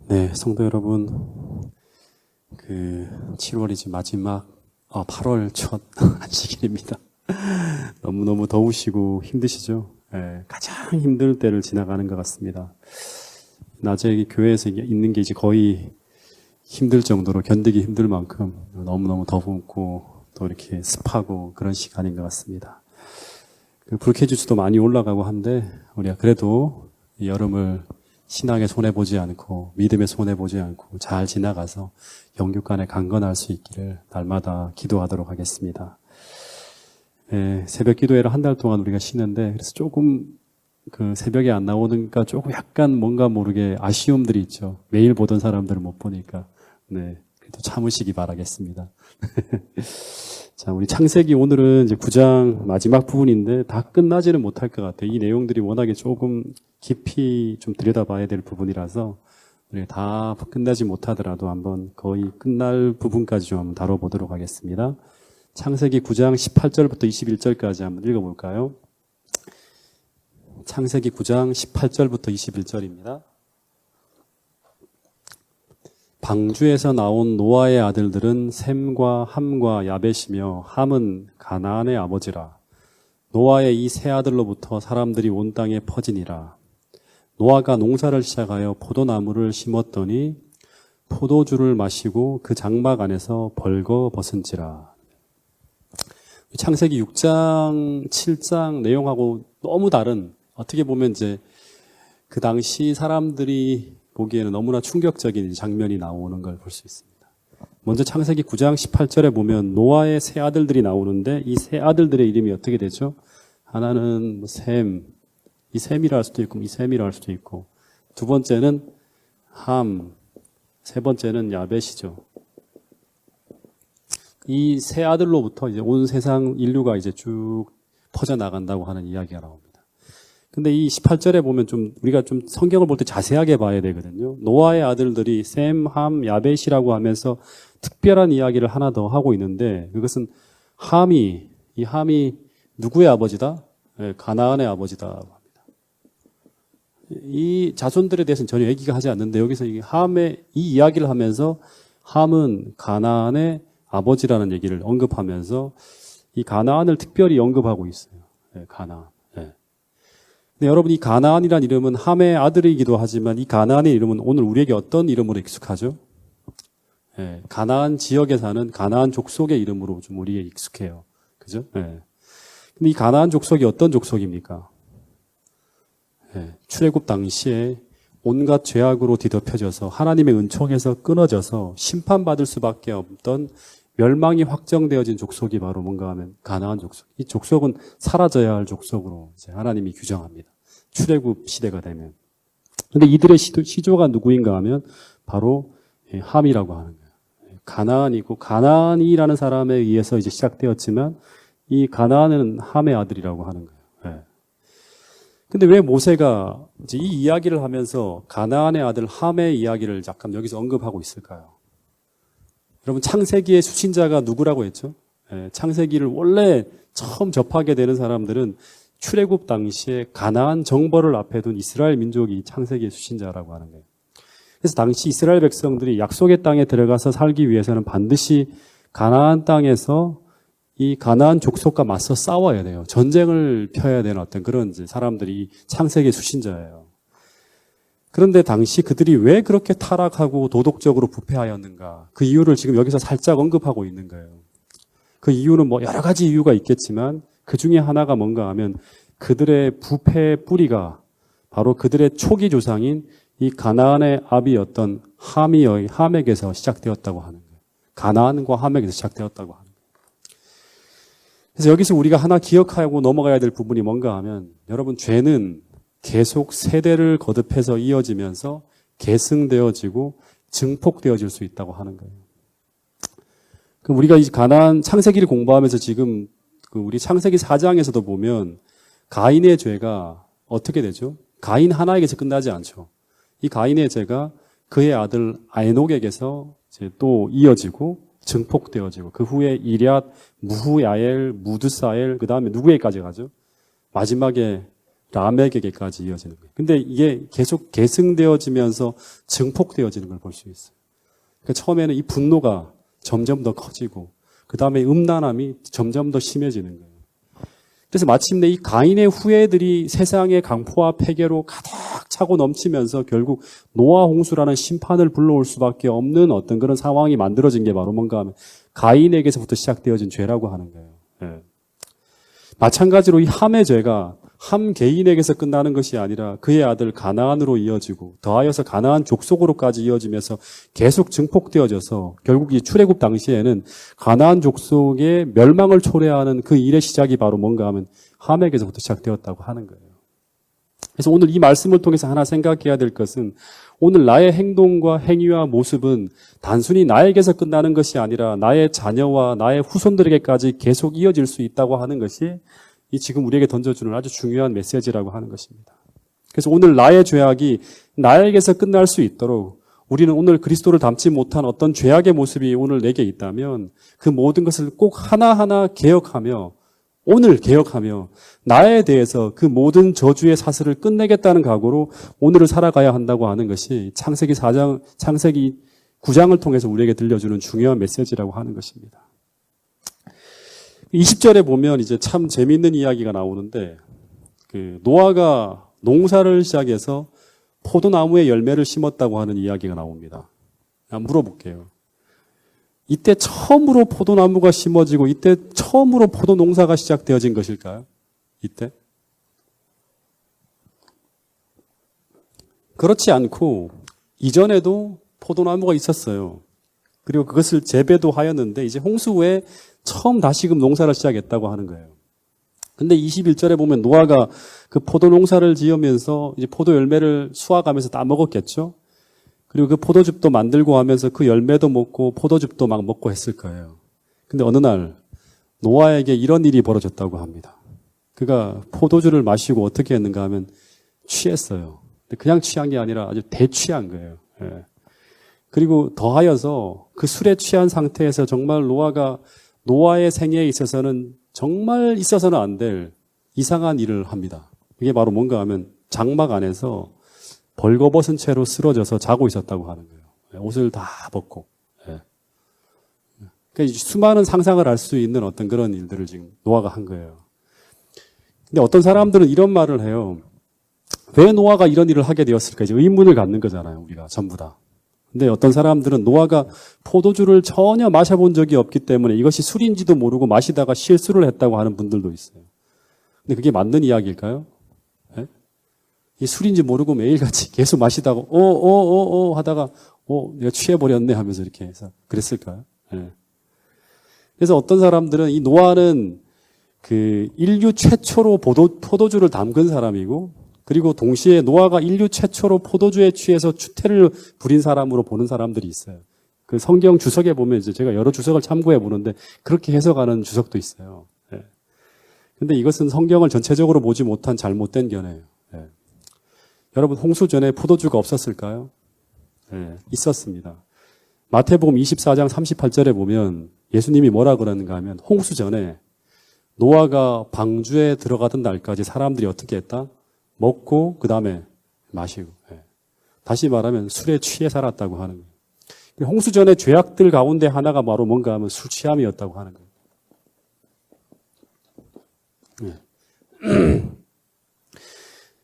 네, 성도 여러분, 7월이지 마지막, 8월 첫 안식일입니다. 너무너무 더우시고 힘드시죠? 네, 가장 힘들 때를 지나가는 것 같습니다. 낮에 교회에서 있는 게 이제 거의 힘들 정도로 견디기 힘들 만큼 너무너무 더웠고 또 이렇게 습하고 그런 시간인 것 같습니다. 불쾌지수도 많이 올라가고 한데 우리가 그래도 이 여름을 신앙에 손해보지 않고 믿음에 손해보지 않고 잘 지나가서 영육간에 강건할 수 있기를 날마다 기도하도록 하겠습니다. 새벽 기도회를 한 달 동안 우리가 쉬는데 그래서 조금 새벽에 안 나오니까 조금 약간 뭔가 모르게 아쉬움들이 있죠. 매일 보던 사람들을 못 보니까. 네, 그래도 참으시기 바라겠습니다. 자, 우리 창세기 오늘은 이제 9장 마지막 부분인데 다 끝나지는 못할 것 같아요. 이 내용들이 워낙에 조금 깊이 좀 들여다봐야 될 부분이라서 우리 다 끝나지 못하더라도 한번 거의 끝날 부분까지 좀 한번 다뤄보도록 하겠습니다. 창세기 9장 18절부터 21절까지 한번 읽어볼까요? 창세기 9장 18절부터 21절입니다. 방주에서 나온 노아의 아들들은 셈과 함과 야벳이며 함은 가나안의 아버지라. 노아의 이 세 아들로부터 사람들이 온 땅에 퍼지니라. 노아가 농사를 시작하여 포도나무를 심었더니 포도주를 마시고 그 장막 안에서 벌거벗은지라. 창세기 6장, 7장 내용하고 너무 다른, 어떻게 보면 이제 그 당시 사람들이 보기에는 너무나 충격적인 장면이 나오는 걸 볼 수 있습니다. 먼저 창세기 9장 18절에 보면 노아의 세 아들들이 나오는데 이 세 아들들의 이름이 어떻게 되죠? 하나는 셈, 이 셈이라 할 수도 있고 이 셈이라 할 수도 있고, 두 번째는 함, 세 번째는 야벳이죠. 이 세 아들로부터 이제 온 세상 인류가 이제 쭉 퍼져 나간다고 하는 이야기가 나옵니다. 근데 이 18절에 보면 좀 우리가 좀 성경을 볼 때 자세하게 봐야 되거든요. 노아의 아들들이 셈, 함, 야벳이라고 하면서 특별한 이야기를 하나 더 하고 있는데, 그것은 이 함이 누구의 아버지다? 네, 가나안의 아버지다고 합니다. 이 자손들에 대해서는 전혀 얘기가 하지 않는데 여기서 이 함의 이 이야기를 하면서 함은 가나안의 아버지라는 얘기를 언급하면서 이 가나안을 특별히 언급하고 있어요. 네, 가나안. 네, 여러분, 이 가나안이라는 이름은 함의 아들이기도 하지만 이 가나안의 이름은 오늘 우리에게 어떤 이름으로 익숙하죠? 네, 가나안 지역에 사는 가나안 족속의 이름으로 좀 우리에게 익숙해요. 그죠? 네. 근데 이 가나안 족속이 어떤 족속입니까? 네, 출애굽 당시에 온갖 죄악으로 뒤덮여져서 하나님의 은총에서 끊어져서 심판받을 수밖에 없던 멸망이 확정되어진 족속이 바로 뭔가 하면 가나안 족속. 이 족속은 사라져야 할 족속으로 이제 하나님이 규정합니다. 출애굽 시대가 되면. 근데 이들의 시조가 누구인가 하면 바로 함이라고 하는 거예요. 가나안이고, 가나안이라는 사람에 의해서 이제 시작되었지만 이 가나안은 함의 아들이라고 하는 거예요. 네. 근데 왜 모세가 이제 이 이야기를 하면서 가나안의 아들 함의 이야기를 잠깐 여기서 언급하고 있을까요? 여러분, 창세기의 수신자가 누구라고 했죠? 창세기를 원래 처음 접하게 되는 사람들은 출애굽 당시에 가나안 정벌을 앞에 둔 이스라엘 민족이 창세기의 수신자라고 하는 거예요. 그래서 당시 이스라엘 백성들이 약속의 땅에 들어가서 살기 위해서는 반드시 가나안 땅에서 이 가나안 족속과 맞서 싸워야 돼요. 전쟁을 펴야 되는 어떤 그런 사람들이 창세기의 수신자예요. 그런데 당시 그들이 왜 그렇게 타락하고 도덕적으로 부패하였는가? 그 이유를 지금 여기서 살짝 언급하고 있는 거예요. 그 이유는 뭐 여러 가지 이유가 있겠지만 그 중에 하나가 뭔가 하면 그들의 부패의 뿌리가 바로 그들의 초기 조상인 이 가나안의 아비였던 함에게서 시작되었다고 하는 거예요. 가나안과 함에게서 시작되었다고 하는 거예요. 그래서 여기서 우리가 하나 기억하고 넘어가야 될 부분이 뭔가 하면, 여러분, 죄는 계속 세대를 거듭해서 이어지면서 계승되어지고 증폭되어질 수 있다고 하는 거예요. 그럼 우리가 이 가나안 창세기를 공부하면서 지금 우리 창세기 4장에서도 보면 가인의 죄가 어떻게 되죠? 가인 하나에게서 끝나지 않죠. 이 가인의 죄가 그의 아들 에녹에게서 이제 또 이어지고 증폭되어지고 그 후에 이럇, 무후야엘, 무드사엘, 그 다음에 누구에게까지 가죠? 마지막에 라멕에게까지 이어지는 거예요. 근데 이게 계속 계승되어지면서 증폭되어지는 걸 볼 수 있어요. 그러니까 처음에는 이 분노가 점점 더 커지고 그 다음에 음란함이 점점 더 심해지는 거예요. 그래서 마침내 이 가인의 후예들이 세상의 강포와 폐괴로 가득 차고 넘치면서 결국 노아 홍수라는 심판을 불러올 수밖에 없는 어떤 그런 상황이 만들어진 게 바로 뭔가 하면 가인에게서부터 시작되어진 죄라고 하는 거예요. 예. 마찬가지로 이 함의 죄가 함 개인에게서 끝나는 것이 아니라 그의 아들 가나안으로 이어지고 더하여서 가나안 족속으로까지 이어지면서 계속 증폭되어져서 결국 이 출애굽 당시에는 가나안 족속의 멸망을 초래하는 그 일의 시작이 바로 뭔가 하면 함에게서부터 시작되었다고 하는 거예요. 그래서 오늘 이 말씀을 통해서 하나 생각해야 될 것은 오늘 나의 행동과 행위와 모습은 단순히 나에게서 끝나는 것이 아니라 나의 자녀와 나의 후손들에게까지 계속 이어질 수 있다고 하는 것이 이 지금 우리에게 던져주는 아주 중요한 메시지라고 하는 것입니다. 그래서 오늘 나의 죄악이 나에게서 끝날 수 있도록 우리는 오늘 그리스도를 닮지 못한 어떤 죄악의 모습이 오늘 내게 있다면 그 모든 것을 꼭 하나하나 개혁하며 오늘 개혁하며 나에 대해서 그 모든 저주의 사슬을 끝내겠다는 각오로 오늘을 살아가야 한다고 하는 것이 창세기 9장을 통해서 우리에게 들려주는 중요한 메시지라고 하는 것입니다. 20절에 보면 이제 참 재미있는 이야기가 나오는데 그 노아가 농사를 시작해서 포도나무에 열매를 심었다고 하는 이야기가 나옵니다. 한번 물어볼게요. 이때 처음으로 포도나무가 심어지고 이때 처음으로 포도 농사가 시작되어진 것일까요? 이때? 그렇지 않고 이전에도 포도나무가 있었어요. 그리고 그것을 재배도 하였는데 이제 홍수 후에 처음 다시금 농사를 시작했다고 하는 거예요. 근데 21절에 보면 노아가 그 포도 농사를 지으면서 이제 포도 열매를 수확하면서 따 먹었겠죠. 그리고 그 포도즙도 만들고 하면서 그 열매도 먹고 포도즙도 막 먹고 했을 거예요. 근데 어느 날 노아에게 이런 일이 벌어졌다고 합니다. 그가 포도주를 마시고 어떻게 했는가 하면 취했어요. 근데 그냥 취한 게 아니라 아주 대취한 거예요. 예. 그리고 더하여서 그 술에 취한 상태에서 정말 노아의 생애에 있어서는 정말 있어서는 안 될 이상한 일을 합니다. 이게 바로 뭔가 하면 장막 안에서 벌거벗은 채로 쓰러져서 자고 있었다고 하는 거예요. 옷을 다 벗고. 그러니까 수많은 상상을 할 수 있는 어떤 그런 일들을 지금 노아가 한 거예요. 근데 어떤 사람들은 이런 말을 해요. 왜 노아가 이런 일을 하게 되었을까? 이제 의문을 갖는 거잖아요. 우리가 전부 다. 근데 어떤 사람들은 노아가 포도주를 전혀 마셔본 적이 없기 때문에 이것이 술인지도 모르고 마시다가 실수를 했다고 하는 분들도 있어요. 근데 그게 맞는 이야기일까요? 네? 이 술인지 모르고 매일같이 계속 마시다가 하다가 내가 취해버렸네 하면서 이렇게 해서 그랬을까요? 네. 그래서 어떤 사람들은 이 노아는 그 인류 최초로 포도주를 담근 사람이고 그리고 동시에 노아가 인류 최초로 포도주에 취해서 추태를 부린 사람으로 보는 사람들이 있어요. 그 성경 주석에 보면 이제 제가 여러 주석을 참고해 보는데 그렇게 해석하는 주석도 있어요. 예. 근데 이것은 성경을 전체적으로 보지 못한 잘못된 견해예요. 예. 여러분 홍수 전에 포도주가 없었을까요? 예. 있었습니다. 마태복음 24장 38절에 보면 예수님이 뭐라 그러는가 하면 홍수 전에 노아가 방주에 들어가던 날까지 사람들이 어떻게 했다? 먹고 그 다음에 마시고 다시 말하면 술에 취해 살았다고 하는 거예요. 홍수 전의 죄악들 가운데 하나가 바로 뭔가 하면 술 취함이었다고 하는 거예요.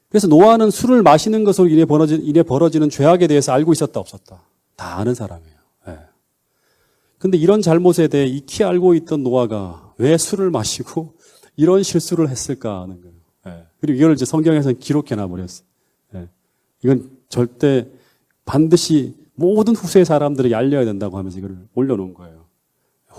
그래서 노아는 술을 마시는 것으로 인해 벌어지는 죄악에 대해서 알고 있었다 없었다 다 아는 사람이에요. 근데 이런 잘못에 대해 익히 알고 있던 노아가 왜 술을 마시고 이런 실수를 했을까 하는 거예요. 그리고 이걸 이제 성경에서는 기록해놔 버렸어요. 이건 절대 반드시 모든 후세의 사람들에게 알려야 된다고 하면서 이걸 올려놓은 거예요.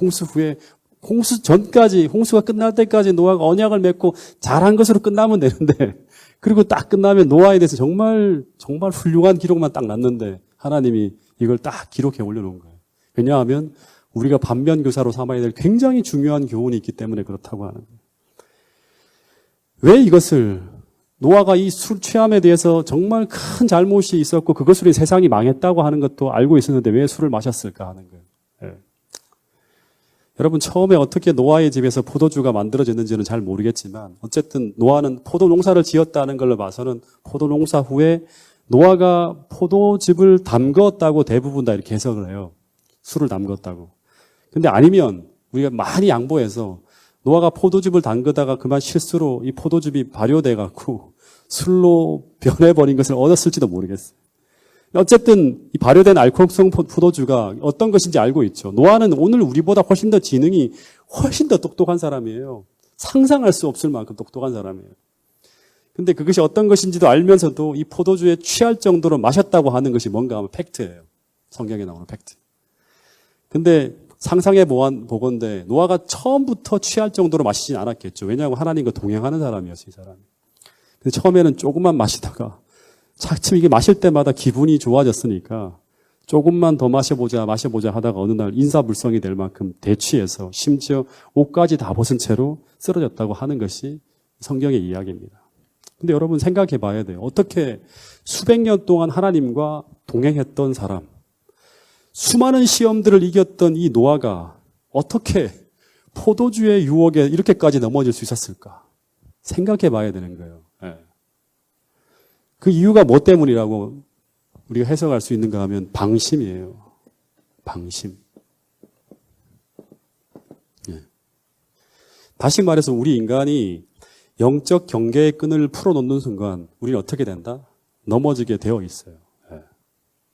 홍수 후에, 홍수 전까지, 홍수가 끝날 때까지 노아가 언약을 맺고 잘한 것으로 끝나면 되는데, 그리고 딱 끝나면 노아에 대해서 정말 훌륭한 기록만 딱 났는데, 하나님이 이걸 딱 기록해 올려놓은 거예요. 왜냐하면 우리가 반면교사로 삼아야 될 굉장히 중요한 교훈이 있기 때문에 그렇다고 하는 거예요. 왜 이것을 노아가 이 술 취함에 대해서 정말 큰 잘못이 있었고 그것으로 세상이 망했다고 하는 것도 알고 있었는데 왜 술을 마셨을까 하는 거예요. 여러분 처음에 어떻게 노아의 집에서 포도주가 만들어졌는지는 잘 모르겠지만 어쨌든 노아는 포도 농사를 지었다는 걸로 봐서는 포도 농사 후에 노아가 포도즙을 담궜다고 대부분 다 이렇게 해석을 해요. 술을 담궜다고. 근데 아니면 우리가 많이 양보해서 노아가 포도즙을 담그다가 그만 실수로 이 포도즙이 발효돼 갖고 술로 변해버린 것을 얻었을지도 모르겠어요. 어쨌든 이 발효된 알코올성 포도주가 어떤 것인지 알고 있죠. 노아는 오늘 우리보다 훨씬 더 지능이 훨씬 더 똑똑한 사람이에요. 상상할 수 없을 만큼 똑똑한 사람이에요. 근데 그것이 어떤 것인지도 알면서도 이 포도주에 취할 정도로 마셨다고 하는 것이 뭔가 하면 팩트예요. 성경에 나오는 팩트. 근데 상상해 보건대 노아가 처음부터 취할 정도로 마시진 않았겠죠. 왜냐하면 하나님과 동행하는 사람이었어요, 이 사람이. 근데 처음에는 조금만 마시다가 차츰 이게 마실 때마다 기분이 좋아졌으니까 조금만 더 마셔보자 하다가 어느 날 인사불성이 될 만큼 대취해서 심지어 옷까지 다 벗은 채로 쓰러졌다고 하는 것이 성경의 이야기입니다. 근데 여러분 생각해 봐야 돼요. 어떻게 수백 년 동안 하나님과 동행했던 사람, 수많은 시험들을 이겼던 이 노아가 어떻게 포도주의 유혹에 이렇게까지 넘어질 수 있었을까? 생각해 봐야 되는 거예요. 네. 그 이유가 뭐 때문이라고 우리가 해석할 수 있는가 하면 방심이에요. 방심. 네. 다시 말해서 우리 인간이 영적 경계의 끈을 풀어놓는 순간 우리는 어떻게 된다? 넘어지게 되어 있어요. 네.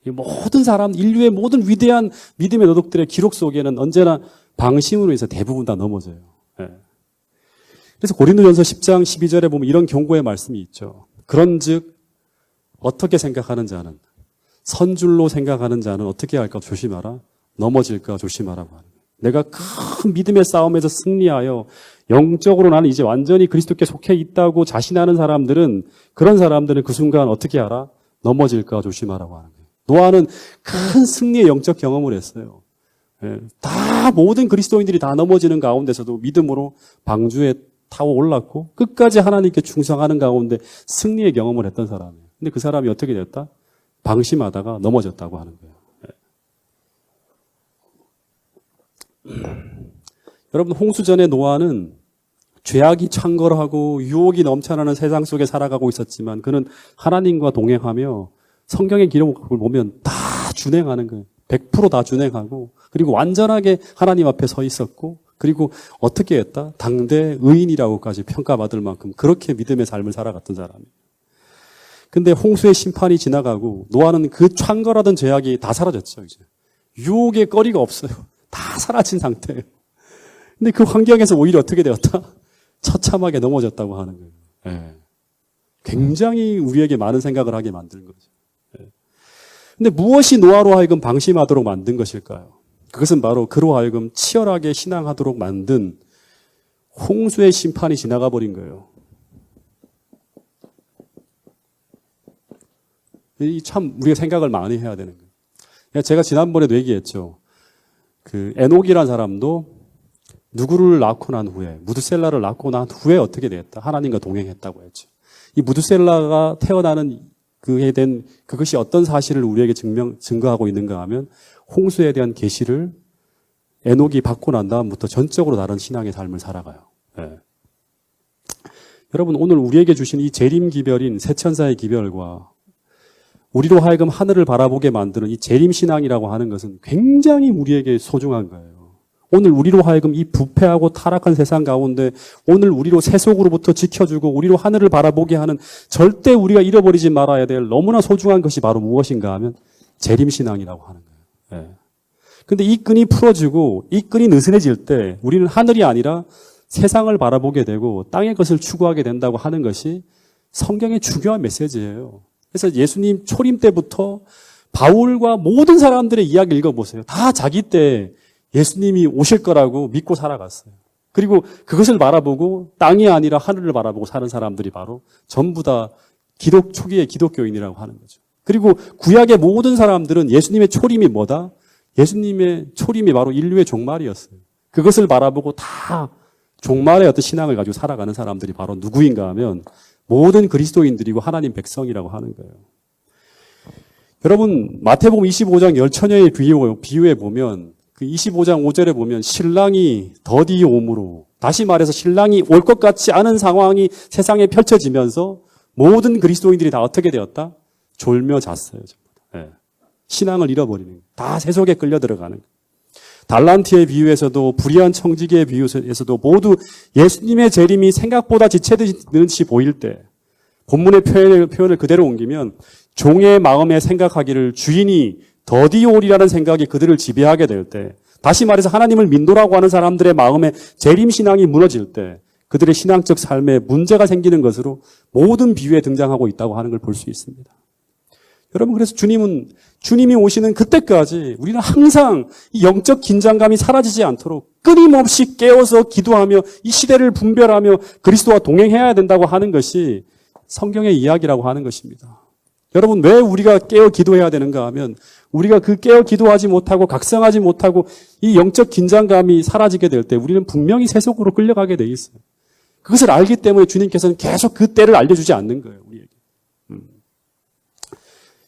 이 모든 사람, 인류의 모든 위대한 믿음의 도덕들의 기록 속에는 언제나 방심으로 해서 대부분 다 넘어져요. 네. 그래서 고린도전서 10장 12절에 보면 이런 경고의 말씀이 있죠. 그런즉 어떻게 생각하는 자는, 선줄로 생각하는 자는 어떻게 할까 조심하라. 넘어질까 조심하라고 하는 거예요. 내가 큰 믿음의 싸움에서 승리하여 영적으로 나는 이제 완전히 그리스도께 속해 있다고 자신하는 사람들은, 그런 사람들은 그 순간 어떻게 하라? 넘어질까 조심하라고 하는 거예요. 노아는 큰 승리의 영적 경험을 했어요. 다 모든 그리스도인들이 다 넘어지는 가운데서도 믿음으로 방주에 타고 올랐고 끝까지 하나님께 충성하는 가운데 승리의 경험을 했던 사람이에요. 근데 그 사람이 어떻게 됐다? 방심하다가 넘어졌다고 하는 거예요. 여러분 홍수 전에 노아는 죄악이 창궐하고 유혹이 넘쳐나는 세상 속에 살아가고 있었지만 그는 하나님과 동행하며 성경의 기록을 보면 다 준행하는 거예요. 100% 다 준행하고 그리고 완전하게 하나님 앞에 서 있었고 그리고 어떻게 했다? 당대 의인이라고까지 평가받을 만큼 그렇게 믿음의 삶을 살아갔던 사람이에요. 근데 홍수의 심판이 지나가고 노아는 그 창궐하던 죄악이 다 사라졌죠. 이제 유혹의 거리가 없어요. 다 사라진 상태예요. 근데 그 환경에서 오히려 어떻게 되었다? 처참하게 넘어졌다고 하는 거예요. 네. 굉장히 우리에게 많은 생각을 하게 만드는 거죠. 네. 근데 무엇이 노아로 하여금 방심하도록 만든 것일까요? 그것은 바로 그로 하여금 치열하게 신앙하도록 만든 홍수의 심판이 지나가 버린 거예요. 참 우리가 생각을 많이 해야 되는 거예요. 제가 지난번에도 얘기했죠. 그 에녹이라는 사람도 누구를 낳고 난 후에 무드셀라를 낳고 난 후에 어떻게 됐다? 하나님과 동행했다고 했죠. 이 무드셀라가 태어나는 그에 된 그것이 어떤 사실을 우리에게 증거하고 있는가 하면 홍수에 대한 계시를 에녹이 받고 난 다음부터 전적으로 다른 신앙의 삶을 살아가요. 네. 여러분 오늘 우리에게 주신 이 재림 기별인 새 천사의 기별과 우리로 하여금 하늘을 바라보게 만드는 이 재림신앙이라고 하는 것은 굉장히 우리에게 소중한 거예요. 오늘 우리로 하여금 이 부패하고 타락한 세상 가운데 오늘 우리로 세속으로부터 지켜주고 우리로 하늘을 바라보게 하는 절대 우리가 잃어버리지 말아야 될 너무나 소중한 것이 바로 무엇인가 하면 재림신앙이라고 하는 거예요. 네. 근데 이 끈이 풀어지고 이 끈이 느슨해질 때 우리는 하늘이 아니라 세상을 바라보게 되고 땅의 것을 추구하게 된다고 하는 것이 성경의 중요한 메시지예요. 그래서 예수님 초림 때부터 바울과 모든 사람들의 이야기 읽어보세요. 다 자기 때 예수님이 오실 거라고 믿고 살아갔어요. 그리고 그것을 바라보고 땅이 아니라 하늘을 바라보고 사는 사람들이 바로 전부 다 초기의 기독교인이라고 하는 거죠. 그리고 구약의 모든 사람들은 예수님의 초림이 뭐다? 예수님의 초림이 바로 인류의 종말이었어요. 그것을 바라보고 다 종말의 어떤 신앙을 가지고 살아가는 사람들이 바로 누구인가 하면 모든 그리스도인들이고 하나님 백성이라고 하는 거예요. 여러분 마태복음 25장 10처녀의 비유에 보면 그 25장 5절에 보면 신랑이 더디 옴으로, 다시 말해서 신랑이 올 것 같지 않은 상황이 세상에 펼쳐지면서 모든 그리스도인들이 다 어떻게 되었다? 졸며 잤어요. 네. 신앙을 잃어버리는 거예요. 다 세속에 끌려 들어가는 거예요. 달란트의 비유에서도 불의한 청지기의 비유에서도 모두 예수님의 재림이 생각보다 지체되는 듯이 보일 때 본문의 표현을 그대로 옮기면 종의 마음에 생각하기를 주인이 더디올이라는 생각이 그들을 지배하게 될 때, 다시 말해서 하나님을 믿노라고 하는 사람들의 마음에 재림신앙이 무너질 때 그들의 신앙적 삶에 문제가 생기는 것으로 모든 비유에 등장하고 있다고 하는 걸 볼 수 있습니다. 여러분, 그래서 주님이 오시는 그때까지 우리는 항상 이 영적 긴장감이 사라지지 않도록 끊임없이 깨어서 기도하며 이 시대를 분별하며 그리스도와 동행해야 된다고 하는 것이 성경의 이야기라고 하는 것입니다. 여러분, 왜 우리가 깨어 기도해야 되는가 하면 우리가 그 깨어 기도하지 못하고 각성하지 못하고 이 영적 긴장감이 사라지게 될 때 우리는 분명히 세속으로 끌려가게 돼 있어요. 그것을 알기 때문에 주님께서는 계속 그 때를 알려주지 않는 거예요, 우리에게.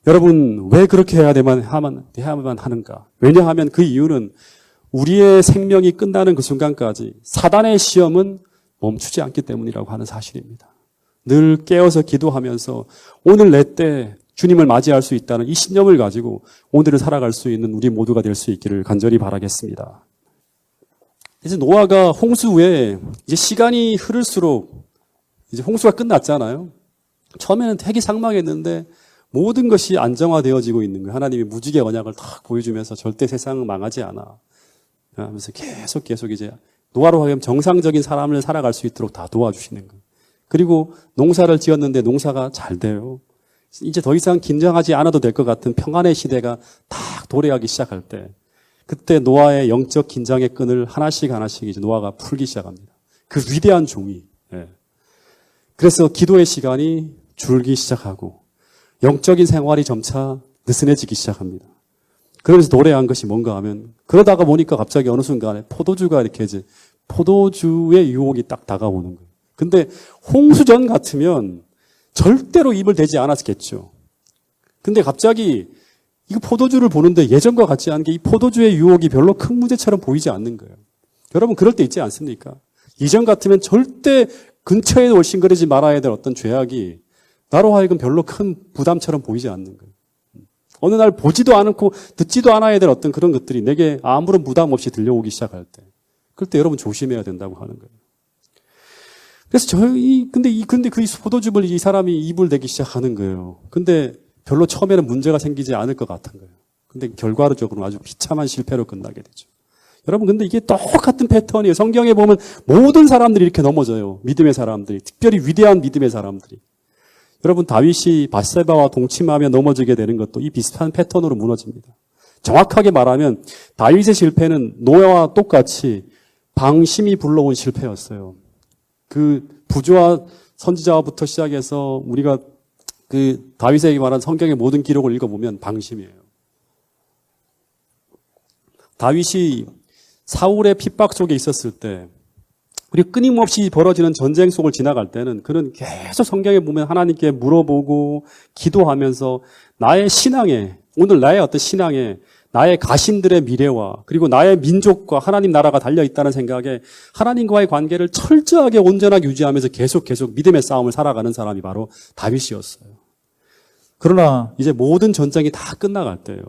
여러분, 왜 그렇게 해야만 하는가? 왜냐하면 그 이유는 우리의 생명이 끝나는 그 순간까지 사단의 시험은 멈추지 않기 때문이라고 하는 사실입니다. 늘 깨어서 기도하면서 오늘 내 때 주님을 맞이할 수 있다는 이 신념을 가지고 오늘을 살아갈 수 있는 우리 모두가 될 수 있기를 간절히 바라겠습니다. 이제 노아가 홍수 후에 이제 시간이 흐를수록 이제 홍수가 끝났잖아요. 처음에는 되게 상망했는데 모든 것이 안정화되어지고 있는 거예요. 하나님이 무지개 언약을 탁 보여주면서 절대 세상은 망하지 않아 하면서 계속 이제 노아로 하여금 정상적인 삶을 살아갈 수 있도록 다 도와주시는 거예요. 그리고 농사를 지었는데 농사가 잘 돼요. 이제 더 이상 긴장하지 않아도 될 것 같은 평안의 시대가 딱 도래하기 시작할 때, 그때 노아의 영적 긴장의 끈을 하나씩 이제 노아가 풀기 시작합니다. 그 위대한 종이. 그래서 기도의 시간이 줄기 시작하고 영적인 생활이 점차 느슨해지기 시작합니다. 그러면서 노래한 것이 뭔가 하면, 그러다가 보니까 갑자기 어느 순간에 포도주가 이렇게 이제 포도주의 유혹이 딱 다가오는 거예요. 근데 홍수전 같으면 절대로 입을 대지 않았겠죠. 근데 갑자기 이거 포도주를 보는데 예전과 같지 않은 게 이 포도주의 유혹이 별로 큰 문제처럼 보이지 않는 거예요. 여러분, 그럴 때 있지 않습니까? 이전 같으면 절대 근처에 올싱거리지 말아야 될 어떤 죄악이 나로 하여금 별로 큰 부담처럼 보이지 않는 거예요. 어느 날 보지도 않고 듣지도 않아야 될 어떤 그런 것들이 내게 아무런 부담 없이 들려오기 시작할 때, 그럴 때 여러분 조심해야 된다고 하는 거예요. 그래서 근데 그 포도주를 이 사람이 입을 대기 시작하는 거예요. 근데 별로 처음에는 문제가 생기지 않을 것 같은 거예요. 근데 결과적으로 아주 비참한 실패로 끝나게 되죠. 여러분, 근데 이게 똑같은 패턴이에요. 성경에 보면 모든 사람들이 이렇게 넘어져요. 믿음의 사람들이, 특별히 위대한 믿음의 사람들이. 여러분, 다윗이 밧세바와 동침하며 넘어지게 되는 것도 이 비슷한 패턴으로 무너집니다. 정확하게 말하면 다윗의 실패는 노아와 똑같이 방심이 불러온 실패였어요. 그 부조와 선지자부터 시작해서 우리가 그 다윗에게 말한 성경의 모든 기록을 읽어보면 방심이에요. 다윗이 사울의 핍박 속에 있었을 때, 그리고 끊임없이 벌어지는 전쟁 속을 지나갈 때는 그는 계속 성경에 보면 하나님께 물어보고 기도하면서 나의 신앙에, 오늘 나의 어떤 신앙에 나의 가신들의 미래와 그리고 나의 민족과 하나님 나라가 달려있다는 생각에 하나님과의 관계를 철저하게 온전하게 유지하면서 계속 믿음의 싸움을 살아가는 사람이 바로 다윗이었어요. 그러나 이제 모든 전쟁이 다 끝나갈 때예요.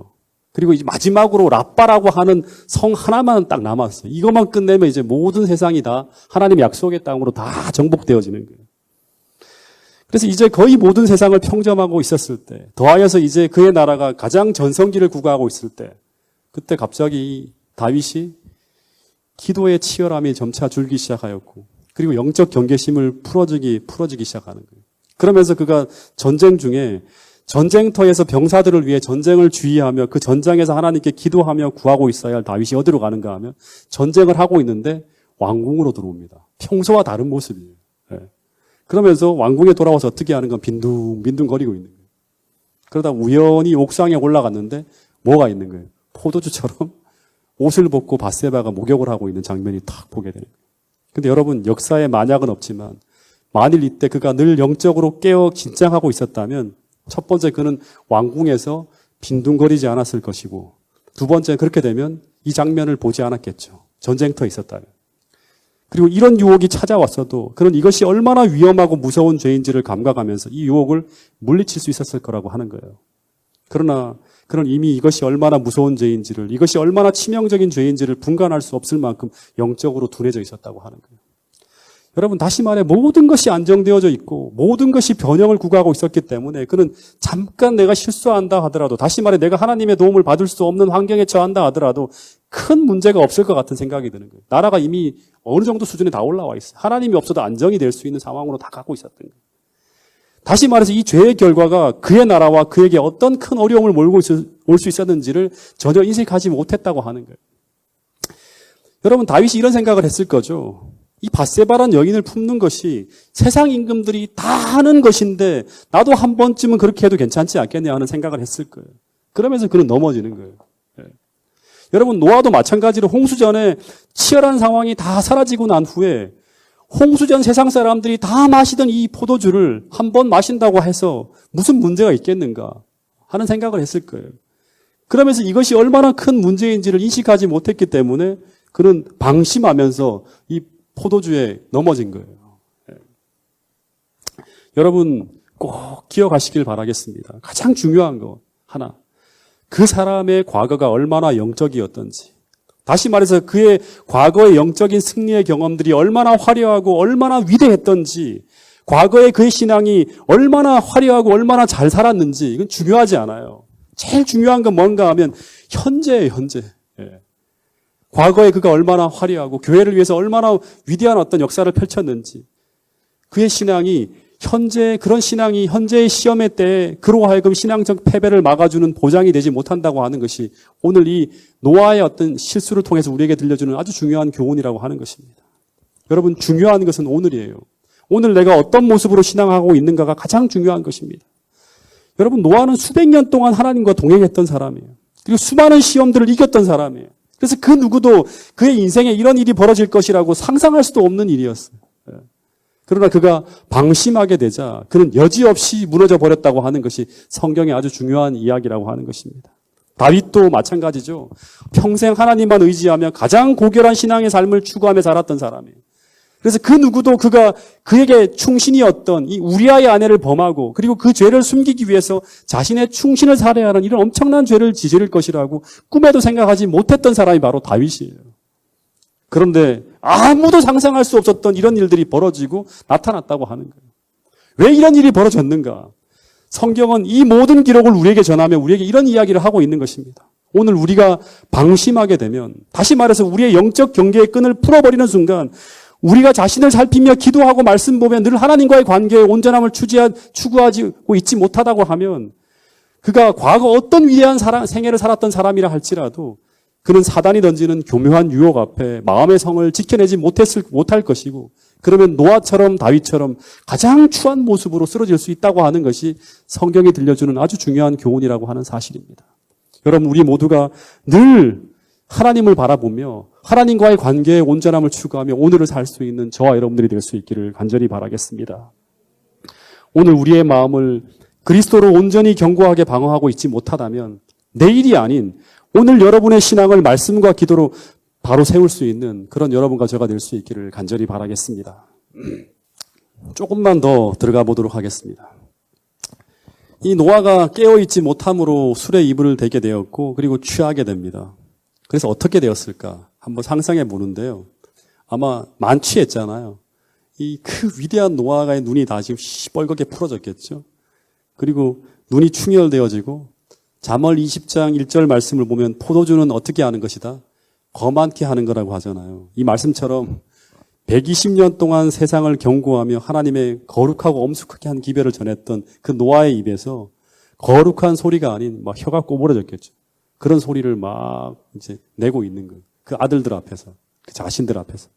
그리고 이제 마지막으로 라빠라고 하는 성 하나만 딱 남았어요. 이것만 끝내면 이제 모든 세상이 다 하나님의 약속의 땅으로 다 정복되어지는 거예요. 그래서 이제 거의 모든 세상을 평정하고 있었을 때, 더하여서 이제 그의 나라가 가장 전성기를 구가하고 있을 때, 그때 갑자기 다윗이 기도의 치열함이 점차 줄기 시작하였고, 그리고 영적 경계심을 풀어지기 시작하는 거예요. 그러면서 그가 전쟁 중에 전쟁터에서 병사들을 위해 전쟁을 주의하며 그 전장에서 하나님께 기도하며 구하고 있어야 할 다윗이 어디로 가는가 하면 전쟁을 하고 있는데 왕궁으로 들어옵니다. 평소와 다른 모습이에요. 그러면서 왕궁에 돌아와서 어떻게 하는 건 빈둥빈둥 거리고 있는 거예요. 그러다 우연히 옥상에 올라갔는데 뭐가 있는 거예요? 포도주처럼 옷을 벗고 밧세바가 목욕을 하고 있는 장면이 탁 보게 되는 거예요. 근데 여러분, 역사에 만약은 없지만 만일 이때 그가 늘 영적으로 깨어 긴장하고 있었다면 첫 번째, 그는 왕궁에서 빈둥거리지 않았을 것이고, 두 번째, 그렇게 되면 이 장면을 보지 않았겠죠. 전쟁터에 있었다면. 그리고 이런 유혹이 찾아왔어도 그는 이것이 얼마나 위험하고 무서운 죄인지를 감각하면서 이 유혹을 물리칠 수 있었을 거라고 하는 거예요. 그러나 그는 이미 이것이 얼마나 무서운 죄인지를, 이것이 얼마나 치명적인 죄인지를 분간할 수 없을 만큼 영적으로 둔해져 있었다고 하는 거예요. 여러분, 다시 말해 모든 것이 안정되어져 있고 모든 것이 변형을 구가하고 있었기 때문에 그는 잠깐 내가 실수한다 하더라도, 다시 말해 내가 하나님의 도움을 받을 수 없는 환경에 처한다 하더라도 큰 문제가 없을 것 같은 생각이 드는 거예요. 나라가 이미 어느 정도 수준에 다 올라와 있어요. 하나님이 없어도 안정이 될 수 있는 상황으로 다 갖고 있었던 거예요. 다시 말해서 이 죄의 결과가 그의 나라와 그에게 어떤 큰 어려움을 몰고 올 수 있었는지를 전혀 인식하지 못했다고 하는 거예요. 여러분, 다윗이 이런 생각을 했을 거죠. 이 밧세바란 여인을 품는 것이 세상 임금들이 다 하는 것인데 나도 한 번쯤은 그렇게 해도 괜찮지 않겠냐 하는 생각을 했을 거예요. 그러면서 그는 넘어지는 거예요. 여러분, 노아도 마찬가지로 홍수전에 치열한 상황이 다 사라지고 난 후에 홍수전 세상 사람들이 다 마시던 이 포도주를 한 번 마신다고 해서 무슨 문제가 있겠는가 하는 생각을 했을 거예요. 그러면서 이것이 얼마나 큰 문제인지를 인식하지 못했기 때문에 그는 방심하면서 이 포도주에 넘어진 거예요. 여러분, 꼭 기억하시길 바라겠습니다. 가장 중요한 거 하나, 그 사람의 과거가 얼마나 영적이었던지, 다시 말해서 그의 과거의 영적인 승리의 경험들이 얼마나 화려하고 얼마나 위대했던지, 과거의 그의 신앙이 얼마나 화려하고 얼마나 잘 살았는지 이건 중요하지 않아요. 제일 중요한 건 뭔가 하면 현재예요, 현재. 과거에 그가 얼마나 화려하고 교회를 위해서 얼마나 위대한 어떤 역사를 펼쳤는지, 그의 신앙이 그런 신앙이 현재의 시험의 때에 그로 하여금 신앙적 패배를 막아주는 보장이 되지 못한다고 하는 것이 오늘 이 노아의 어떤 실수를 통해서 우리에게 들려주는 아주 중요한 교훈이라고 하는 것입니다. 여러분, 중요한 것은 오늘이에요. 오늘 내가 어떤 모습으로 신앙하고 있는가가 가장 중요한 것입니다. 여러분, 노아는 수백 년 동안 하나님과 동행했던 사람이에요. 그리고 수많은 시험들을 이겼던 사람이에요. 그래서 그 누구도 그의 인생에 이런 일이 벌어질 것이라고 상상할 수도 없는 일이었어요. 그러나 그가 방심하게 되자 그는 여지없이 무너져 버렸다고 하는 것이 성경의 아주 중요한 이야기라고 하는 것입니다. 다윗도 마찬가지죠. 평생 하나님만 의지하며 가장 고결한 신앙의 삶을 추구하며 살았던 사람이에요. 그래서 그 누구도 그에게 충신이었던 이 우리아의 아내를 범하고 그리고 그 죄를 숨기기 위해서 자신의 충신을 살해야 하는 이런 엄청난 죄를 저지를 것이라고 꿈에도 생각하지 못했던 사람이 바로 다윗이에요. 그런데 아무도 상상할 수 없었던 이런 일들이 벌어지고 나타났다고 하는 거예요. 왜 이런 일이 벌어졌는가? 성경은 이 모든 기록을 우리에게 전하며 우리에게 이런 이야기를 하고 있는 것입니다. 오늘 우리가 방심하게 되면, 다시 말해서 우리의 영적 경계의 끈을 풀어버리는 순간 우리가 자신을 살피며 기도하고 말씀 보며 늘 하나님과의 관계에 온전함을 추구하고 있지 못하다고 하면 그가 과거 어떤 위대한 생애를 살았던 사람이라 할지라도 그는 사단이 던지는 교묘한 유혹 앞에 마음의 성을 지켜내지 못할 것이고, 그러면 노아처럼 다윗처럼 가장 추한 모습으로 쓰러질 수 있다고 하는 것이 성경이 들려주는 아주 중요한 교훈이라고 하는 사실입니다. 여러분, 우리 모두가 늘 하나님을 바라보며 하나님과의 관계의 온전함을 추구하며 오늘을 살 수 있는 저와 여러분들이 될 수 있기를 간절히 바라겠습니다. 오늘 우리의 마음을 그리스도로 온전히 견고하게 방어하고 있지 못하다면 내일이 아닌 오늘 여러분의 신앙을 말씀과 기도로 바로 세울 수 있는 그런 여러분과 저가 될 수 있기를 간절히 바라겠습니다. 조금만 더 들어가 보도록 하겠습니다. 이 노아가 깨어있지 못함으로 술에 이불을 대게 되었고 그리고 취하게 됩니다. 그래서 어떻게 되었을까 한번 상상해 보는데요. 아마 만취했잖아요. 이 그 위대한 노아의 눈이 다 지금 시뻘겋게 풀어졌겠죠. 그리고 눈이 충혈되어지고 잠언 20장 1절 말씀을 보면 포도주는 어떻게 하는 것이다? 거만케 하는 거라고 하잖아요. 이 말씀처럼 120년 동안 세상을 경고하며 하나님의 거룩하고 엄숙하게 한 기별을 전했던 그 노아의 입에서 거룩한 소리가 아닌 막 혀가 꼬부러졌겠죠. 그런 소리를 막 이제 내고 있는 거예요. 그 아들들 앞에서, 그 자신들 앞에서.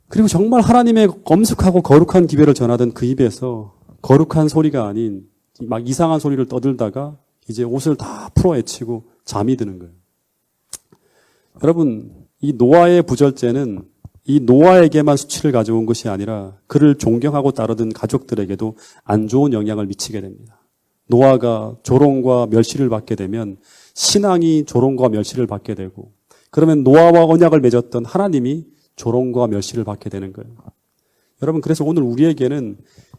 그리고 정말 하나님의 엄숙하고 거룩한 기별을 전하던 그 입에서 거룩한 소리가 아닌 막 이상한 소리를 떠들다가 이제 옷을 다 풀어헤치고 잠이 드는 거예요. 여러분, 이 노아의 부절제는 이 노아에게만 수치를 가져온 것이 아니라 그를 존경하고 따르던 가족들에게도 안 좋은 영향을 미치게 됩니다. 노아가 조롱과 멸시를 받게 되면 신앙이 조롱과 멸시를 받게 되고, 그러면 노아와 언약을 맺었던 하나님이 조롱과 멸시를 받게 되는 거예요. 여러분, 그래서 오늘 우리에게는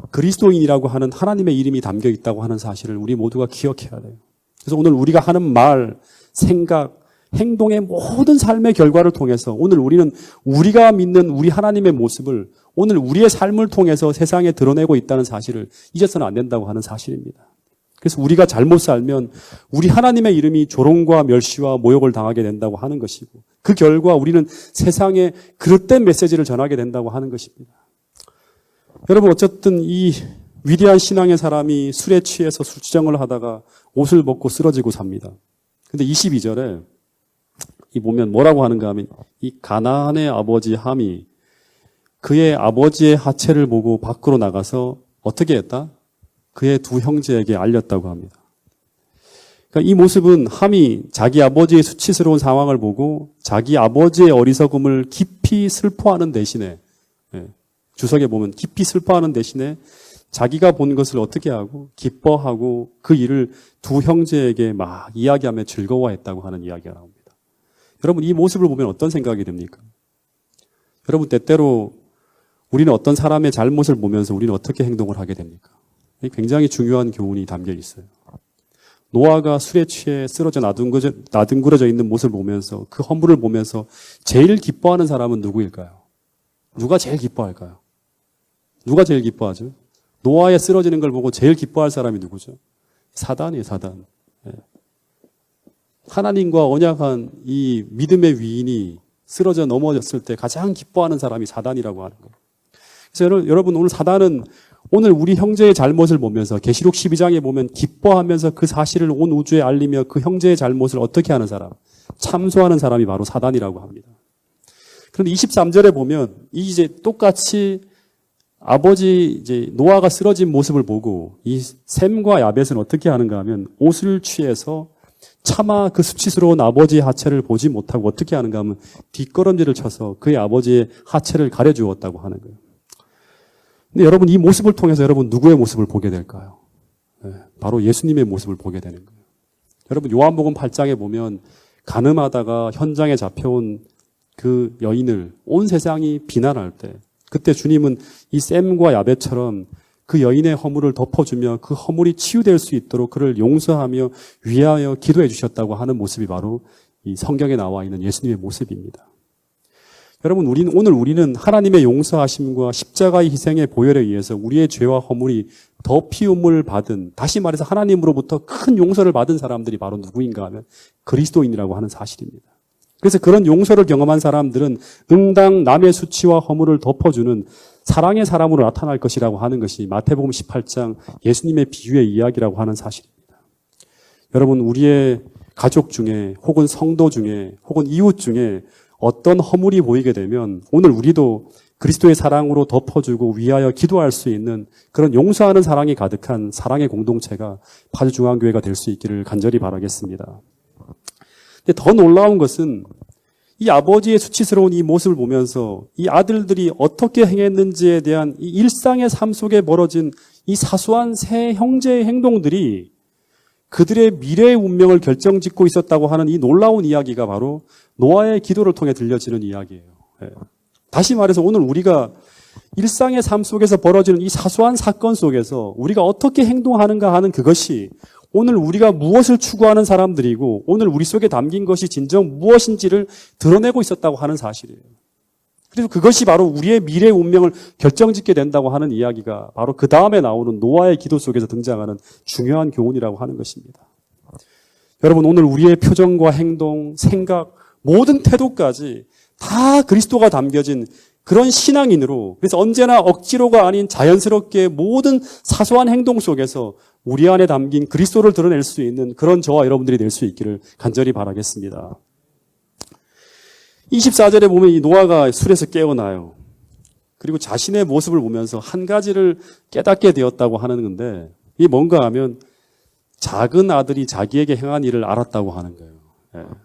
그리스도인이라고 하는 하나님의 이름이 담겨 있다고 하는 사실을 우리 모두가 기억해야 돼요. 그래서 오늘 우리가 하는 말, 생각, 행동의 모든 삶의 결과를 통해서 오늘 우리는 우리가 믿는 우리 하나님의 모습을 오늘 우리의 삶을 통해서 세상에 드러내고 있다는 사실을 잊어서는 안 된다고 하는 사실입니다. 그래서 우리가 잘못 살면 우리 하나님의 이름이 조롱과 멸시와 모욕을 당하게 된다고 하는 것이고, 그 결과 우리는 세상에 그릇된 메시지를 전하게 된다고 하는 것입니다. 여러분, 어쨌든 이 위대한 신앙의 사람이 술에 취해서 술주정을 하다가 옷을 벗고 쓰러지고 삽니다. 근데 22절에 이 보면 뭐라고 하는가 하면, 이 가나안의 아버지 함이 그의 아버지의 하체를 보고 밖으로 나가서 어떻게 했다? 그의 두 형제에게 알렸다고 합니다. 그러니까 이 모습은 함이 자기 아버지의 수치스러운 상황을 보고 자기 아버지의 어리석음을 깊이 슬퍼하는 대신에, 주석에 보면 깊이 슬퍼하는 대신에 자기가 본 것을 어떻게 하고 기뻐하고 그 일을 두 형제에게 막 이야기하며 즐거워했다고 하는 이야기가 나옵니다. 여러분, 이 모습을 보면 어떤 생각이 듭니까? 여러분, 때때로 우리는 어떤 사람의 잘못을 보면서 우리는 어떻게 행동을 하게 됩니까? 굉장히 중요한 교훈이 담겨 있어요. 노아가 술에 취해 쓰러져 나뒹굴어져 있는 모습을 보면서, 그 허물을 보면서 제일 기뻐하는 사람은 누구일까요? 누가 제일 기뻐할까요? 누가 제일 기뻐하죠? 노아의 쓰러지는 걸 보고 제일 기뻐할 사람이 누구죠? 사단이에요, 사단. 하나님과 언약한 이 믿음의 위인이 쓰러져 넘어졌을 때 가장 기뻐하는 사람이 사단이라고 하는 거예요. 그래서 여러분, 오늘 사단은 오늘 우리 형제의 잘못을 보면서 계시록 12장에 보면 기뻐하면서 그 사실을 온 우주에 알리며 그 형제의 잘못을 어떻게 하는 사람, 참소하는 사람이 바로 사단이라고 합니다. 그런데 23절에 보면 이제 똑같이 아버지 이제 노아가 쓰러진 모습을 보고 이 셈과 야벳은 어떻게 하는가 하면 옷을 취해서 차마 그 수치스러운 아버지의 하체를 보지 못하고 어떻게 하는가 하면 뒷걸음질을 쳐서 그의 아버지의 하체를 가려주었다고 하는 거예요. 근데 여러분, 이 모습을 통해서 여러분 누구의 모습을 보게 될까요? 바로 예수님의 모습을 보게 되는 거예요. 여러분, 요한복음 8장에 보면 간음하다가 현장에 잡혀온 그 여인을 온 세상이 비난할 때, 그때 주님은 이 셈과 야벳처럼 그 여인의 허물을 덮어주며 그 허물이 치유될 수 있도록 그를 용서하며 위하여 기도해 주셨다고 하는 모습이 바로 이 성경에 나와 있는 예수님의 모습입니다. 여러분, 오늘 우리는 하나님의 용서하심과 십자가의 희생의 보혈에 의해서 우리의 죄와 허물이 덮이움을 받은, 다시 말해서 하나님으로부터 큰 용서를 받은 사람들이 바로 누구인가 하면 그리스도인이라고 하는 사실입니다. 그래서 그런 용서를 경험한 사람들은 응당 남의 수치와 허물을 덮어주는 사랑의 사람으로 나타날 것이라고 하는 것이 마태복음 18장 예수님의 비유의 이야기라고 하는 사실입니다. 여러분, 우리의 가족 중에 혹은 성도 중에 혹은 이웃 중에 어떤 허물이 보이게 되면 오늘 우리도 그리스도의 사랑으로 덮어주고 위하여 기도할 수 있는 그런 용서하는 사랑이 가득한 사랑의 공동체가 파주중앙교회가 될 수 있기를 간절히 바라겠습니다. 근데 더 놀라운 것은 이 아버지의 수치스러운 이 모습을 보면서 이 아들들이 어떻게 행했는지에 대한 이 일상의 삶 속에 벌어진 이 사소한 세 형제의 행동들이 그들의 미래의 운명을 결정짓고 있었다고 하는 이 놀라운 이야기가 바로 노아의 기도를 통해 들려지는 이야기예요. 다시 말해서 오늘 우리가 일상의 삶 속에서 벌어지는 이 사소한 사건 속에서 우리가 어떻게 행동하는가 하는 그것이 오늘 우리가 무엇을 추구하는 사람들이고 오늘 우리 속에 담긴 것이 진정 무엇인지를 드러내고 있었다고 하는 사실이에요. 그래서 그것이 바로 우리의 미래의 운명을 결정짓게 된다고 하는 이야기가 바로 그 다음에 나오는 노아의 기도 속에서 등장하는 중요한 교훈이라고 하는 것입니다. 여러분, 오늘 우리의 표정과 행동, 생각, 모든 태도까지 다 그리스도가 담겨진 그런 신앙인으로, 그래서 언제나 억지로가 아닌 자연스럽게 모든 사소한 행동 속에서 우리 안에 담긴 그리스도를 드러낼 수 있는 그런 저와 여러분들이 될 수 있기를 간절히 바라겠습니다. 24절에 보면 이 노아가 술에서 깨어나요. 그리고 자신의 모습을 보면서 한 가지를 깨닫게 되었다고 하는 건데, 이게 뭔가 하면 작은 아들이 자기에게 행한 일을 알았다고 하는 거예요.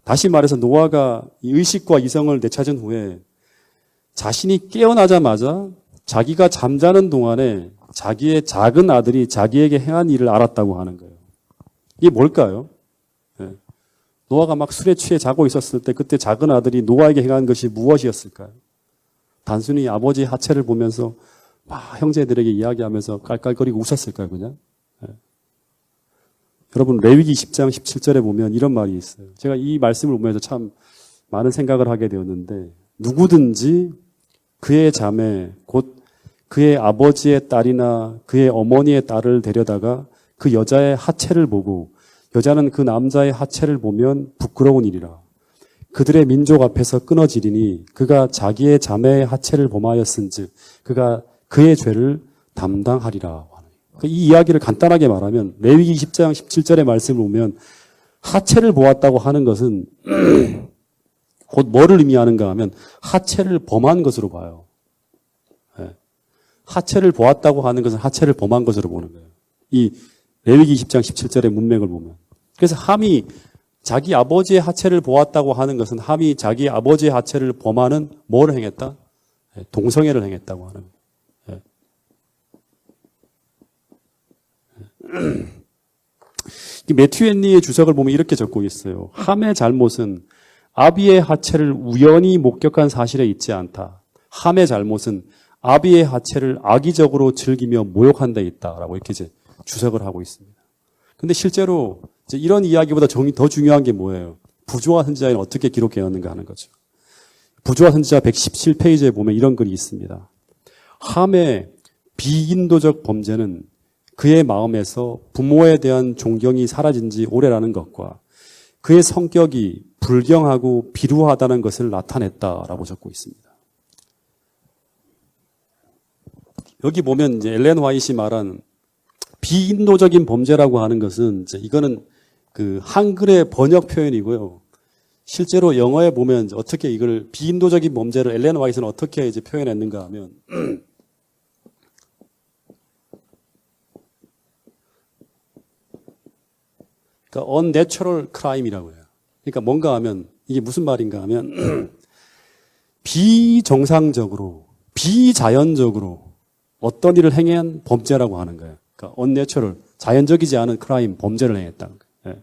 다시 말해서 노아가 이 의식과 이성을 되찾은 후에 자신이 깨어나자마자 자기가 잠자는 동안에 자기의 작은 아들이 자기에게 행한 일을 알았다고 하는 거예요. 이게 뭘까요? 예. 노아가 막 술에 취해 자고 있었을 때 그때 작은 아들이 노아에게 행한 것이 무엇이었을까요? 단순히 아버지의 하체를 보면서 막 형제들에게 이야기하면서 깔깔거리고 웃었을까요, 그냥? 예. 여러분, 레위기 10장 17절에 보면 이런 말이 있어요. 제가 이 말씀을 보면서 참 많은 생각을 하게 되었는데, 누구든지 그의 자매, 곧 그의 아버지의 딸이나 그의 어머니의 딸을 데려다가 그 여자의 하체를 보고 여자는 그 남자의 하체를 보면 부끄러운 일이라. 그들의 민족 앞에서 끊어지리니 그가 자기의 자매의 하체를 범하였은즉 그가 그의 죄를 담당하리라. 이 이야기를 간단하게 말하면 레위기 10장 17절의 말씀을 보면 하체를 보았다고 하는 것은 곧 뭐를 의미하는가 하면 하체를 범한 것으로 봐요. 네. 하체를 보았다고 하는 것은 하체를 범한 것으로 보는 거예요. 이 레위기 20장 17절의 문맥을 보면. 그래서 함이 자기 아버지의 하체를 보았다고 하는 것은 함이 자기 아버지의 하체를 범하는 뭐를 행했다? 네. 동성애를 행했다고 하는 거예요. 네. 매튜 헨리의 주석을 보면 이렇게 적고 있어요. 함의 잘못은 아비의 하체를 우연히 목격한 사실에 있지 않다. 함의 잘못은 아비의 하체를 악의적으로 즐기며 모욕한 데 있다라고 이렇게 이제 주석을 하고 있습니다. 근데 실제로 이제 이런 이야기보다 더 중요한 게 뭐예요? 부조화 선지자에는 어떻게 기록되었는가 하는 거죠. 부조화 선지자 117페이지에 보면 이런 글이 있습니다. 함의 비인도적 범죄는 그의 마음에서 부모에 대한 존경이 사라진 지 오래라는 것과 그의 성격이 불경하고 비루하다는 것을 나타냈다라고 적고 있습니다. 여기 보면 이제 엘렌 화이트이 말한 비인도적인 범죄라고 하는 것은 이거는 그 한글의 번역 표현이고요. 실제로 영어에 보면 어떻게 이걸 비인도적인 범죄를 엘렌 화이트는 어떻게 이제 표현했는가 하면 그러니까 unnatural crime이라고 해요. 그러니까 뭔가 하면 이게 무슨 말인가 하면 비정상적으로 비자연적으로 어떤 일을 행한 범죄라고 하는 거예요. 그러니까 unnatural 자연적이지 않은 크라임 범죄를 행했다는 거예요. 예.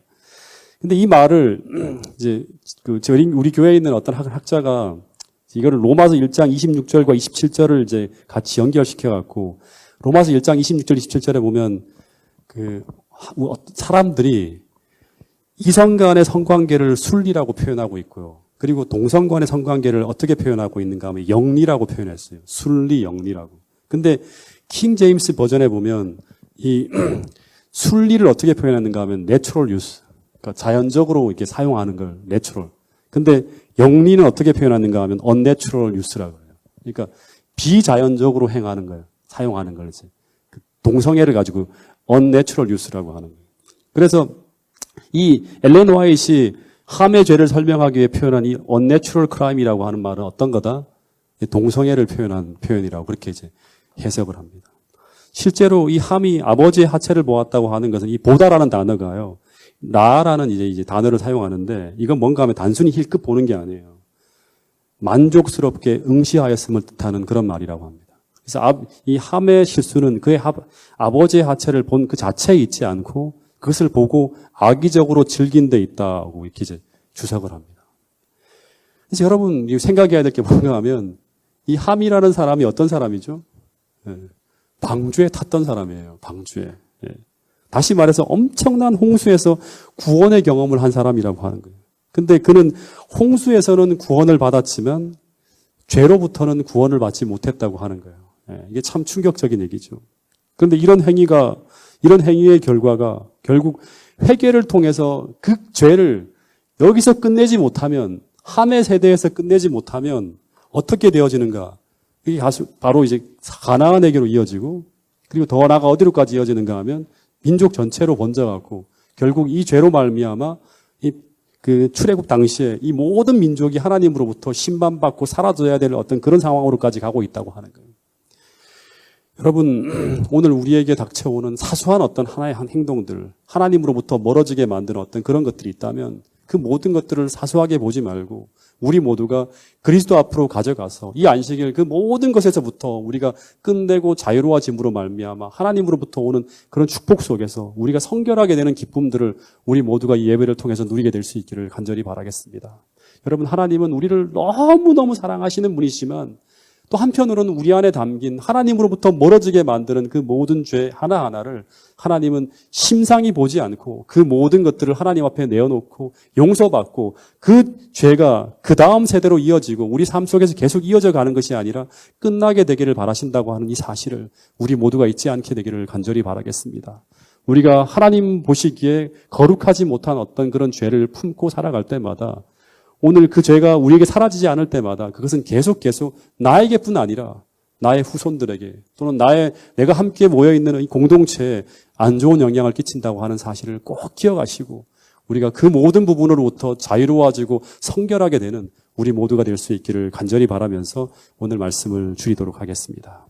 근데 이 말을 이제 우리 교회에 있는 어떤 학자가 이거를 로마서 1장 26절과 27절을 이제 같이 연결시켜 갖고 로마서 1장 26절 27절에 보면 그 사람들이 이성 간의 성관계를 순리라고 표현하고 있고요. 그리고 동성 간의 성관계를 어떻게 표현하고 있는가 하면 영리라고 표현했어요. 순리, 영리라고. 근데 킹 제임스 버전에 보면 이 순리를 어떻게 표현했는가 하면 내추럴 유스. 그러니까 자연적으로 이렇게 사용하는 걸 내추럴. 근데 영리는 어떻게 표현하는가 하면 unnatural use라고 해요. 그러니까 비자연적으로 행하는 거예요. 사용하는 걸 이제. 동성애를 가지고 unnatural use라고 하는 거예요. 그래서 이 엘렌 화이트이 함의 죄를 설명하기 위해 표현한 이 unnatural crime이라고 하는 말은 어떤 거다? 동성애를 표현한 표현이라고 그렇게 이제 해석을 합니다. 실제로 이 함이 아버지의 하체를 보았다고 하는 것은 이 보다라는 단어가요. 라라는 이제 단어를 사용하는데 이건 뭔가 하면 단순히 힐끗 보는 게 아니에요. 만족스럽게 응시하였음을 뜻하는 그런 말이라고 합니다. 그래서 이 함의 실수는 그의 아버지의 하체를 본 그 자체에 있지 않고 그것을 보고 악의적으로 즐긴 데 있다고 이렇게 이제 주석을 합니다. 그래서 여러분 생각해야 될 게 뭔가 하면 이 함이라는 사람이 어떤 사람이죠? 예. 방주에 탔던 사람이에요. 방주에. 예. 다시 말해서 엄청난 홍수에서 구원의 경험을 한 사람이라고 하는 거예요. 근데 그는 홍수에서는 구원을 받았지만 죄로부터는 구원을 받지 못했다고 하는 거예요. 예. 이게 참 충격적인 얘기죠. 그런데 이런 행위의 결과가 결국 회개를 통해서 그 죄를 여기서 끝내지 못하면 함의 세대에서 끝내지 못하면 어떻게 되어지는가? 이게 바로 이제 가나안에게로 이어지고 그리고 더 나아가 어디로까지 이어지는가 하면 민족 전체로 번져갖고 결국 이 죄로 말미암아 그 출애굽 당시에 이 모든 민족이 하나님으로부터 심판받고 사라져야 될 어떤 그런 상황으로까지 가고 있다고 하는 거예요. 여러분, 오늘 우리에게 닥쳐오는 사소한 어떤 하나의 한 행동들, 하나님으로부터 멀어지게 만드는 어떤 그런 것들이 있다면 그 모든 것들을 사소하게 보지 말고 우리 모두가 그리스도 앞으로 가져가서 이 안식일 그 모든 것에서부터 우리가 끝내고 자유로워짐으로 말미암아 하나님으로부터 오는 그런 축복 속에서 우리가 성결하게 되는 기쁨들을 우리 모두가 이 예배를 통해서 누리게 될 수 있기를 간절히 바라겠습니다. 여러분, 하나님은 우리를 너무너무 사랑하시는 분이시지만 또 한편으로는 우리 안에 담긴 하나님으로부터 멀어지게 만드는 그 모든 죄 하나하나를 하나님은 심상히 보지 않고 그 모든 것들을 하나님 앞에 내어놓고 용서받고 그 죄가 그 다음 세대로 이어지고 우리 삶 속에서 계속 이어져 가는 것이 아니라 끝나게 되기를 바라신다고 하는 이 사실을 우리 모두가 잊지 않게 되기를 간절히 바라겠습니다. 우리가 하나님 보시기에 거룩하지 못한 어떤 그런 죄를 품고 살아갈 때마다 오늘 그 죄가 우리에게 사라지지 않을 때마다 그것은 계속 나에게뿐 아니라 나의 후손들에게 또는 내가 함께 모여있는 이 공동체에 안 좋은 영향을 끼친다고 하는 사실을 꼭 기억하시고 우리가 그 모든 부분으로부터 자유로워지고 성결하게 되는 우리 모두가 될 수 있기를 간절히 바라면서 오늘 말씀을 줄이도록 하겠습니다.